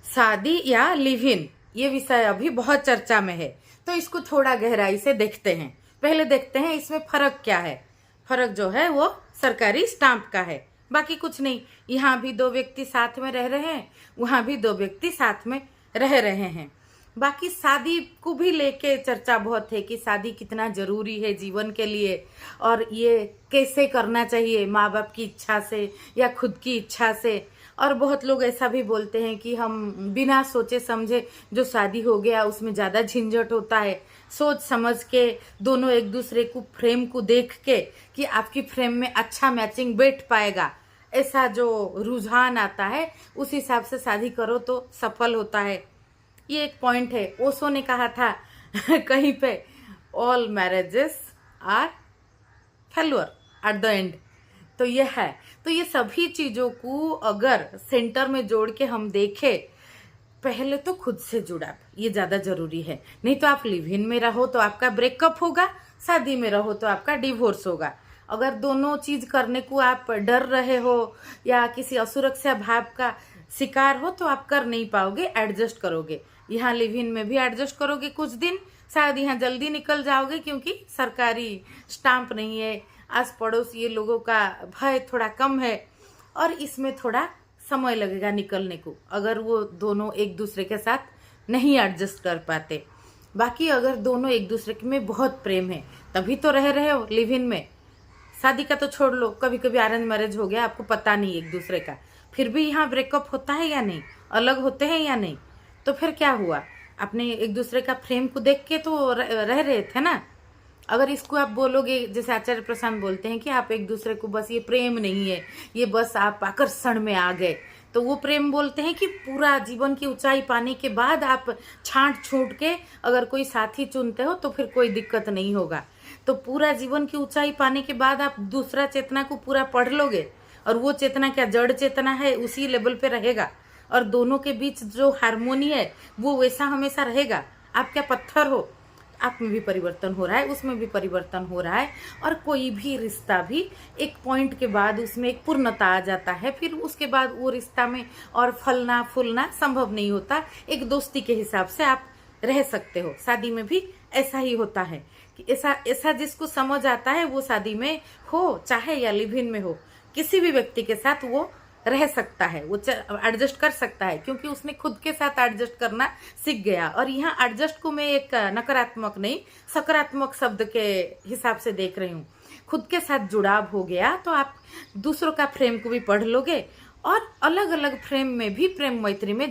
शादी या live in, ये विषय अभी बहुत चर्चा में है, तो इसको थोड़ा गहराई से देखते हैं। पहले देखते हैं इसमें फर्क क्या है। फर्क जो है वो सरकारी स्टाम्प का है, बाकी कुछ नहीं। यहाँ भी दो व्यक्ति साथ में रह रहे हैं, वहाँ भी दो व्यक्ति साथ में रह रहे हैं। बाकी शादी को भी लेके चर्चा बहुत है कि शादी कितना जरूरी है जीवन के लिए, और ये कैसे करना चाहिए, माँ बाप की इच्छा से या खुद की इच्छा से। और बहुत लोग ऐसा भी बोलते हैं कि हम बिना सोचे समझे जो शादी हो गया उसमें ज़्यादा झंझट होता है। सोच समझ के दोनों एक दूसरे को फ्रेम को देख के कि आपकी फ्रेम में अच्छा मैचिंग बैठ पाएगा, ऐसा जो रुझान आता है उस हिसाब से शादी करो तो सफल होता है। ये एक पॉइंट है। ओशो ने कहा था कहीं पे, all marriages are failure at the end. तो ये है। तो ये सभी चीजों को अगर सेंटर में जोड़ के हम देखें, पहले तो खुद से जुड़ाव ये ज्यादा जरूरी है। नहीं तो आप लिव इन में रहो तो आपका ब्रेकअप होगा, शादी में रहो तो आपका डिवोर्स होगा। अगर दोनों चीज करने को आप डर रहे हो या किसी असुरक्षा भाव का शिकार हो तो आप कर नहीं पाओगे, एडजस्ट करोगे। यहाँ लिव इन में भी एडजस्ट करोगे कुछ दिन, शायद यहाँ जल्दी निकल जाओगे क्योंकि सरकारी स्टाम्प नहीं है, आस पड़ोस ये लोगों का भय थोड़ा कम है, और इसमें थोड़ा समय लगेगा निकलने को अगर वो दोनों एक दूसरे के साथ नहीं एडजस्ट कर पाते। बाकी अगर दोनों एक दूसरे में बहुत प्रेम है तभी तो रह रहे हो लिव इन में। शादी का तो छोड़ लो, कभी कभी अरेंज मैरिज हो गया, आपको पता नहीं एक दूसरे का, फिर भी यहाँ ब्रेकअप होता है या नहीं, अलग होते हैं या नहीं, तो फिर क्या हुआ? अपने एक दूसरे का फ्रेम को देख के तो रह रहे थे ना। अगर इसको आप बोलोगे, जैसे आचार्य प्रशांत बोलते हैं कि आप एक दूसरे को बस, ये प्रेम नहीं है, ये बस आप आकर्षण में आ गए, तो वो प्रेम बोलते हैं कि पूरा जीवन की ऊंचाई पाने के बाद आप छांट छूट के अगर कोई साथी चुनते हो तो फिर कोई दिक्कत नहीं होगा। तो पूरा जीवन की ऊंचाई पाने के बाद आप दूसरा चेतना को पूरा पढ़ लोगे, और वो चेतना क्या जड़ चेतना है उसी लेवल पे रहेगा, और दोनों के बीच जो हार्मोनी है वो वैसा हमेशा रहेगा। आप क्या पत्थर हो, आप में भी परिवर्तन हो रहा है, उसमें भी परिवर्तन हो रहा है, और कोई भी रिश्ता भी एक पॉइंट के बाद उसमें एक पूर्णता आ जाता है, फिर उसके बाद वो रिश्ता में और फलना फूलना संभव नहीं होता। एक दोस्ती के हिसाब से आप रह सकते हो। शादी में भी ऐसा ही होता है कि ऐसा जिसको समझ आता है वो शादी में हो चाहे या लिव इन में हो, किसी भी व्यक्ति के साथ वो रह सकता है, वो एडजस्ट कर सकता है, क्योंकि उसने खुद के साथ एडजस्ट करना सीख गया। और यहाँ एडजस्ट को मैं एक नकारात्मक नहीं, सकारात्मक शब्द के हिसाब से देख रही हूँ। खुद के साथ जुड़ाव हो गया तो आप दूसरों का फ्रेम को भी पढ़ लोगे, और अलग अलग फ्रेम में भी प्रेम मैत्री में